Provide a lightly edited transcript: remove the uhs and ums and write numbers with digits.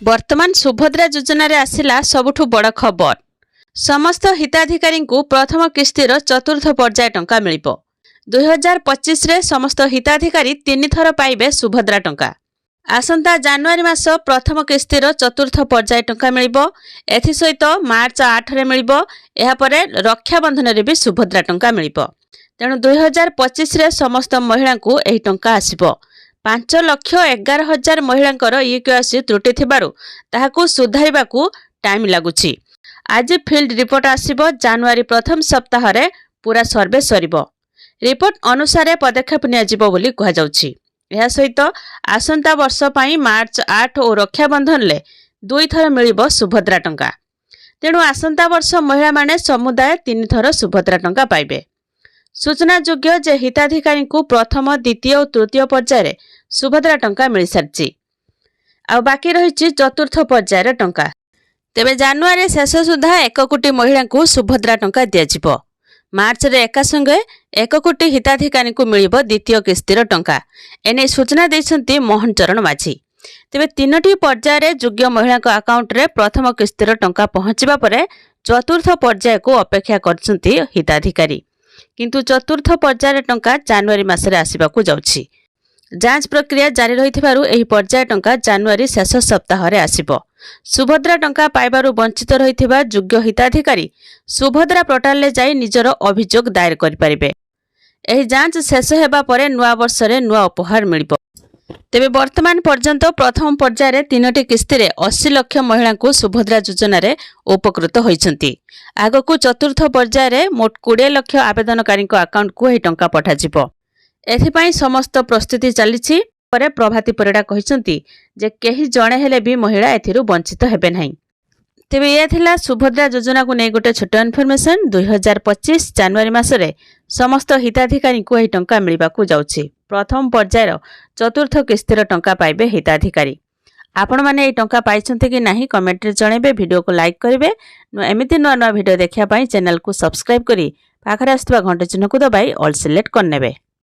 वर्तमान सुभद्रा योजना रे आसिला सबुठु बड़ खबर। समस्त हिताधिकारी को प्रथम किस्तिर चतुर्थ पर्याय टंका मिलिबो। 2025 रे समस्त हिताधिकारी 3 थर पाइबे सुभद्रा टंका। आसंता जनवरी मास प्रथम किस्तिर चतुर्थ पर्याय टंका मिलिबो। एथि सहित मार्च 8 रे मिलिबो। एहा परे रक्षाबंधन रे भी सुभद्रा टंका मिलिबो। तेणु 2025 रे समस्त महिला को एही टंका आसीबो। 5,11,000 महिलांकर ईकेवाईसी त्रुटि थिबारु ताहाकु सुधारिबाकु टाइम लागुछि। आज फील्ड रिपोर्ट आसीबो। जनवरी प्रथम सप्ताह रे पूरा सर्वे सरिबो। रिपोर्ट अनुसार पदक्षेप नियाजिबो बोली कहा जाउछि। एहा सहित आसंता वर्ष पई मार्च 8 और रक्षाबंधन ले 2 थर मिलिबो सुभद्रा टंका। तेणु आसंता वर्ष महिला माने समुदाय 3 थर सुभद्रा टंका पाइबे। सूचना योग्य जे हिताधिकारी को प्रथम द्वितीय और तृतीय पर्याय सुभद्रा टंका मिल सारी आ बाकी रही चतुर्थ पर्यायर टंका। तेबे जनवरी शेष सुधा 1 कोटी महिला को सुभद्रा टंका दिया। मार्च रे एका संगे 1 कोटी हिताधिकारी को मिलिबो द्वितीय किस्तिर टंका। एने सूचना देछंती मोहन चरण माझी। तेबे 3टी पर्यायर योग्य महिला अकाउंट रे प्रथम किस्तिर टंका पहुंचबा परे चतुर्थ पर्याय को अपेक्षा करछंती हिताधिकारी। किंतु चतुर्थ पर्यायर टंका जनवरी मासरे आसीबाकू जाउछि। जांच प्रक्रिया जारी रहिथिबारु एही पर्याय टंका जनवरी शेष सप्ताह रे आसीबो। सुभद्रा टंका पाइबारु वंचित रहिथिबा योग्य हिताधिकारी सुभद्रा पोर्टाल ले जाई निजर अभियोग दायर करि परिबे। एही जांच शेष हेबा परे नुआ वर्ष रे नुआ उपहार मिलिबो। तेबे वर्तमान पर्यंत प्रथम पर्याय रे 3टी किस्ती रे 80 लाख महिला को सुभद्रा योजना रे उपकृत होइछंती। आगकू चतुर्थ पर्याय रे मोट 20 लाख आवेदनकारी अकाउंट को एही टंका पठा जिवो। एथिपाई समस्त प्रस्तुति चलीछि। परे प्रभाती परिडा कहिसंती जे केही जणे हेले भी महिला एथिरु वंचित हेबे नाही। तेबे ये थिला सुभद्रा योजना को नै गोटे छोट इन्फॉर्मेशन। 2025 जनवरी मासरे समस्त हिताधिकारी को एही टंका मिलिबाकू जाउछि। प्रथम पर्यायर चतुर्थ किस्तिर टंका पाइबे हिताधिकारी। आपण माने एही टंका पाइछंते कि नाही कमेंट रे जणेबे। वीडियो को लाइक करिवे। एमिति नुआ नुआ वीडियो देखिया पई चैनल को सब्सक्राइब करी पाखरे आस्तबा घंटा चिन्ह को दबाई ऑल सिलेक्ट करनेबे।